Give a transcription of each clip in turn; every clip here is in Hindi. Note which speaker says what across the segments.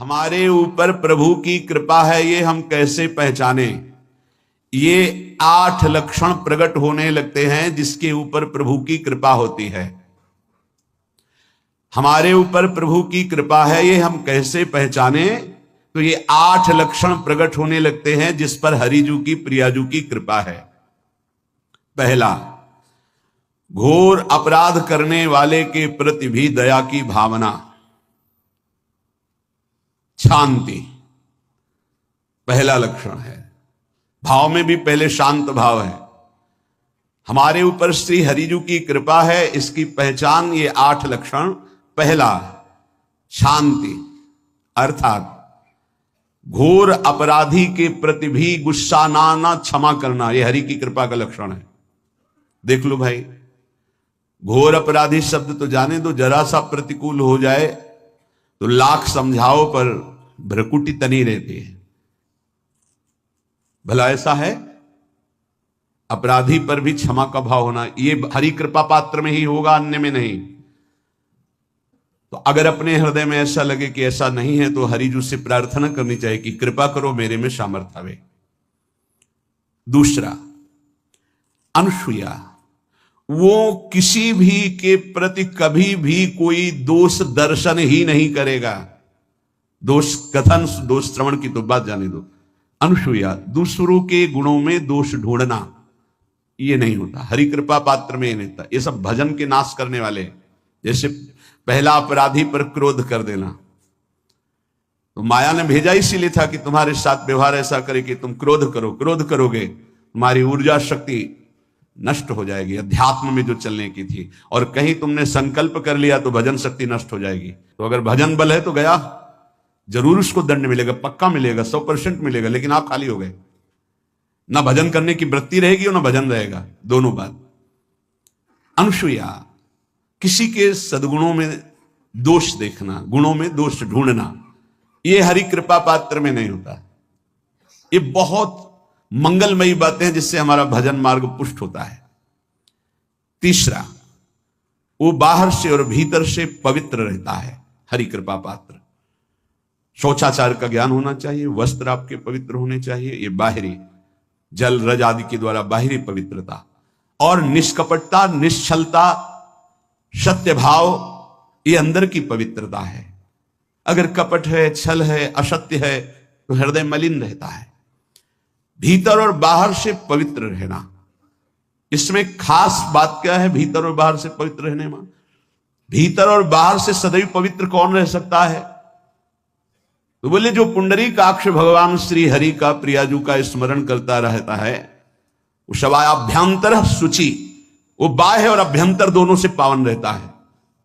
Speaker 1: हमारे ऊपर प्रभु की कृपा है ये हम कैसे पहचाने। ये 8 लक्षण प्रकट होने लगते हैं जिसके ऊपर प्रभु की कृपा होती है। हमारे ऊपर प्रभु की कृपा है ये हम कैसे पहचाने, तो ये 8 लक्षण प्रकट होने लगते हैं जिस पर हरिजू की प्रियाजू की कृपा है। पहला, घोर अपराध करने वाले के प्रति भी दया की भावना, शांति पहला लक्षण है। भाव में भी पहले शांत भाव है। हमारे ऊपर श्री हरिजू की कृपा है, इसकी पहचान ये 8 लक्षण। पहला, शांति, अर्थात घोर अपराधी के प्रति भी गुस्सा ना क्षमा करना, यह हरि की कृपा का लक्षण है। देख लो भाई, घोर अपराधी शब्द तो जाने दो, जरा सा प्रतिकूल हो जाए तो लाख समझाओ पर भ्रकुटी तनी रहती है। भला ऐसा है? अपराधी पर भी क्षमा का भाव होना, ये हरि कृपा पात्र में ही होगा, अन्य में नहीं। तो अगर अपने हृदय में ऐसा लगे कि ऐसा नहीं है, तो हरिजू से प्रार्थना करनी चाहिए कि कृपा करो, मेरे में सामर्थ्य आवे। दूसरा, अनुसूया, वो किसी भी के प्रति कभी भी कोई दोष दर्शन ही नहीं करेगा। दोष कथन, दोष श्रवण की तो बात जाने दो। अनुसूया, दूसरों के गुणों में दोष ढूंढना ये नहीं होता, हरि कृपा पात्र में ये नहीं होता। ये सब भजन के नाश करने वाले। जैसे पहला अपराधी पर क्रोध कर देना, तो माया ने भेजा इसीलिए था कि तुम्हारे साथ व्यवहार ऐसा करे कि तुम क्रोध करो, क्रोध करोगे तुम्हारी ऊर्जा शक्ति नष्ट हो जाएगी, अध्यात्म में जो चलने की थी। और कहीं तुमने संकल्प कर लिया तो भजन शक्ति नष्ट हो जाएगी। तो अगर भजन बल है तो गया, जरूर उसको दंड मिलेगा, पक्का मिलेगा, 100% मिलेगा, लेकिन आप खाली हो गए। ना भजन करने की वृत्ति रहेगी और ना भजन रहेगा, दोनों बात। अनुसूया, किसी के सद्गुणों में दोष देखना, गुणों में दोष ढूंढना, यह हरि कृपा पात्र में नहीं होता। ये बहुत मंगलमयी बातें हैं जिससे हमारा भजन मार्ग पुष्ट होता है। तीसरा, वो बाहर से और भीतर से पवित्र रहता है, हरि कृपा पात्र। शौचाचार का ज्ञान होना चाहिए, वस्त्र आपके पवित्र होने चाहिए, ये बाहरी जल रज आदि के द्वारा बाहरी पवित्रता। और निष्कपटता, निश्चलता, सत्य भाव, ये अंदर की पवित्रता है। अगर कपट है, छल है, असत्य है तो हृदय मलिन रहता है। भीतर और बाहर से पवित्र रहना, इसमें खास बात क्या है? भीतर और बाहर से पवित्र रहने में, भीतर और बाहर से सदैव पवित्र कौन रह सकता है? तो बोले जो पुंडरीकाक्ष भगवान श्री हरि का, प्रियाजू का स्मरण करता रहता है, वो शवाभ्यंतर शुचि, वो बाह्य और अभ्यंतर दोनों से पावन रहता है।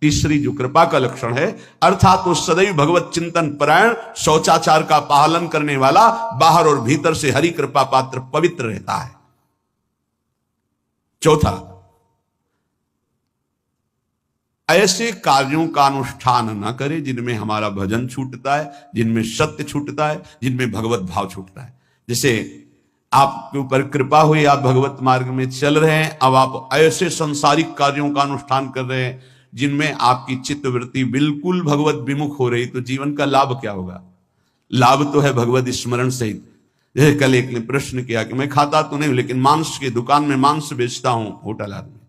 Speaker 1: तीसरी जो कृपा का लक्षण है, अर्थात वो सदैव भगवत चिंतन परायण, शौचाचार का पालन करने वाला, बाहर और भीतर से हरि कृपा पात्र पवित्र रहता है। चौथा, ऐसे कार्यों का अनुष्ठान न करे जिनमें हमारा भजन छूटता है, जिनमें सत्य छूटता है, जिनमें भगवत भाव छूटता है। जैसे आपके ऊपर कृपा हुई, आप भगवत मार्ग में चल रहे हैं, अब आप ऐसे संसारिक कार्यों का अनुष्ठान कर रहे हैं जिनमें आपकी चित्तवृत्ति बिल्कुल भगवत विमुख हो रही, तो जीवन का लाभ क्या होगा? लाभ तो है भगवत स्मरण सहित। जैसे कल एक ने प्रश्न किया कि मैं खाता तो नहीं लेकिन मांस की दुकान में मांस बेचता हूं, होटल आदमी,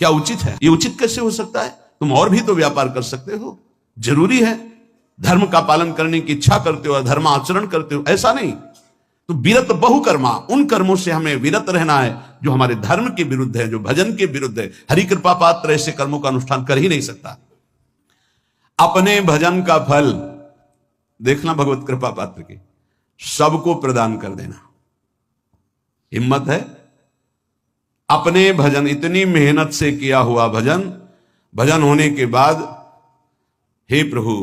Speaker 1: क्या उचित है? ये उचित कैसे हो सकता है? तुम और भी तो व्यापार कर सकते हो। जरूरी है धर्म का पालन करने की इच्छा करते हो, धर्म आचरण करते हो, ऐसा नहीं। तो विरत बहुकर्मा, उन कर्मों से हमें विरत रहना है जो हमारे धर्म के विरुद्ध है, जो भजन के विरुद्ध है। हरि कृपा पात्र ऐसे कर्मों का अनुष्ठान कर ही नहीं सकता। अपने भजन का फल देखना भगवत कृपा पात्र की, सबको प्रदान कर देना। हिम्मत है? अपने भजन, इतनी मेहनत से किया हुआ भजन, भजन होने के बाद, हे प्रभु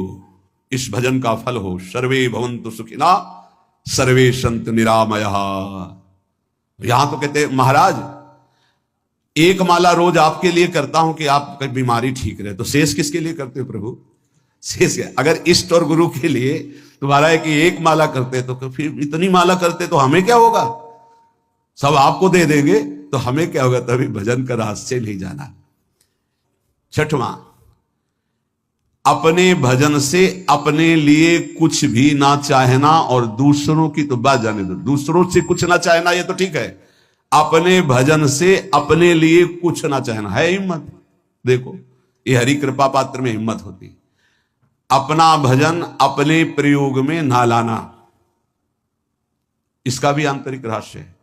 Speaker 1: इस भजन का फल हो, सर्वे भवन्तु सुखिना सर्वे सन्तु निरामयः। यहां तो कहते महाराज एक माला रोज आपके लिए करता हूं कि आपकी बीमारी ठीक रहे, तो शेष किसके लिए करते हो प्रभु? शेष अगर इष्ट और गुरु के लिए तुम्हारा है कि एक माला करते तो फिर इतनी माला करते तो हमें क्या होगा? सब आपको दे देंगे तो हमें क्या होगा? तभी भजन का रहस्य नहीं जाना। छठवां, अपने भजन से अपने लिए कुछ भी ना चाहना, और दूसरों की तो बात जाने दो, दूसरों से कुछ ना चाहना ये तो ठीक है, अपने भजन से अपने लिए कुछ ना चाहना है हिम्मत। देखो ये हरि कृपा पात्र में हिम्मत होती। अपना भजन अपने प्रयोग में ना लाना, इसका भी आंतरिक रहस्य है।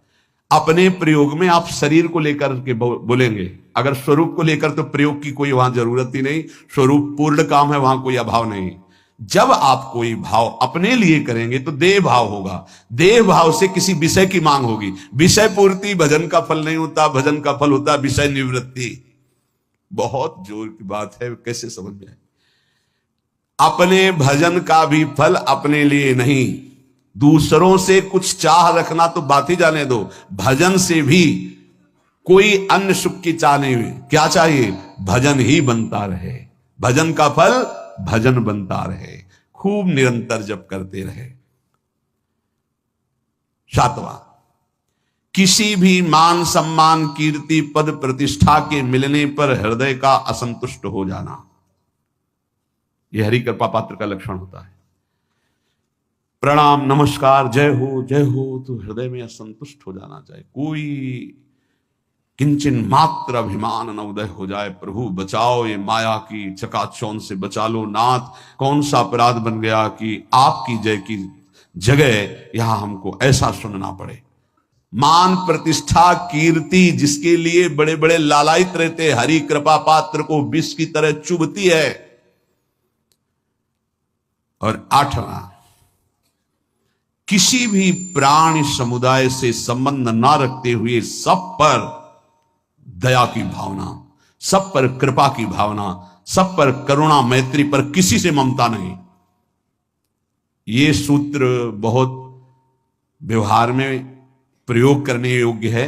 Speaker 1: अपने प्रयोग में आप शरीर को लेकर के बोलेंगे, अगर स्वरूप को लेकर तो प्रयोग की कोई वहां जरूरत ही नहीं, स्वरूप पूर्ण काम है, वहां कोई अभाव नहीं। जब आप कोई भाव अपने लिए करेंगे तो देह भाव होगा, देह भाव से किसी विषय की मांग होगी। विषय पूर्ति भजन का फल नहीं होता, भजन का फल होता विषय निवृत्ति। बहुत जोर की बात है, कैसे समझ में आए। अपने भजन का भी फल अपने लिए नहीं, दूसरों से कुछ चाह रखना तो बात ही जाने दो, भजन से भी कोई अन्य सुख की चाह नहीं हुई। क्या चाहिए? भजन ही बनता रहे, भजन का फल भजन बनता रहे, खूब निरंतर जप करते रहे। 7वां, किसी भी मान सम्मान कीर्ति पद प्रतिष्ठा के मिलने पर हृदय का असंतुष्ट हो जाना, यह हरि कृपा पात्र का लक्षण होता है। प्रणाम नमस्कार जय हो तो हृदय में असंतुष्ट हो जाना चाहिए। कोई किंचन मात्र अभिमान न उदय हो जाए। प्रभु बचाओ, ये माया की चकाचौंध से बचा लो नाथ। कौन सा अपराध बन गया कि आपकी जय की जगह यहां हमको ऐसा सुनना पड़े। मान प्रतिष्ठा कीर्ति जिसके लिए बड़े बड़े लालायित रहते, हरि कृपा पात्र को विष की तरह चुभती है। और 8वां, किसी भी प्राणी समुदाय से संबंध ना रखते हुए सब पर दया की भावना, सब पर कृपा की भावना, सब पर करुणा मैत्री पर किसी से ममता नहीं। ये सूत्र बहुत व्यवहार में प्रयोग करने योग्य है।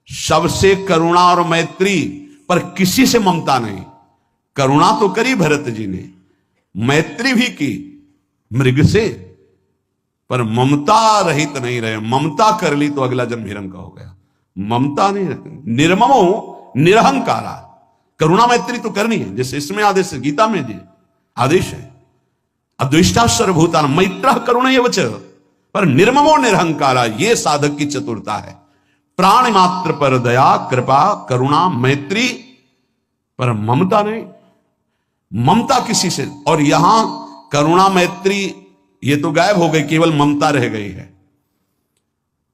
Speaker 1: सबसे करुणा और मैत्री पर किसी से ममता नहीं। करुणा तो करी भरत जी ने, मैत्री भी की मृग से, पर ममता रहित नहीं रहे। ममता कर ली तो अगला जन्म हिरण्य का हो गया। ममता नहीं रखनी, निर्ममो निरहंकारा। करुणा मैत्री तो करनी है, जैसे इसमें आदेश है, गीता में जी आदेश है, अद्वेष्टा सर्वभूतान मैत्र करुण एवच, पर निर्ममो निरहंकारा, ये साधक की चतुरता है। प्राण मात्र पर दया कृपा करुणा मैत्री, पर ममता नहीं। ममता किसी से, और यहां करुणा मैत्री ये तो गायब हो गई, केवल ममता रह गई है।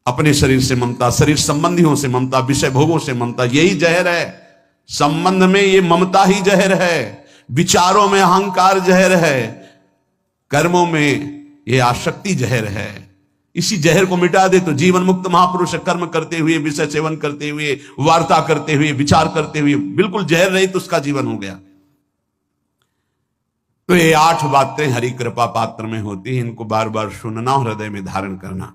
Speaker 1: अपने शरीर से ममता, शरीर संबंधियों से ममता, विषय भोगों से ममता, यही जहर है। संबंध में ये ममता ही जहर है, विचारों में अहंकार जहर है, कर्मों में ये आसक्ति जहर है। इसी जहर को मिटा दे तो जीवन मुक्त महापुरुष कर्म करते हुए, विषय सेवन करते हुए, वार्ता करते हुए, विचार करते हुए, बिल्कुल जहर रहित तो उसका जीवन हो गया। तो ये 8 बातें हरि कृपा पात्र में होती है, इनको बार बार सुनना, हृदय में धारण करना।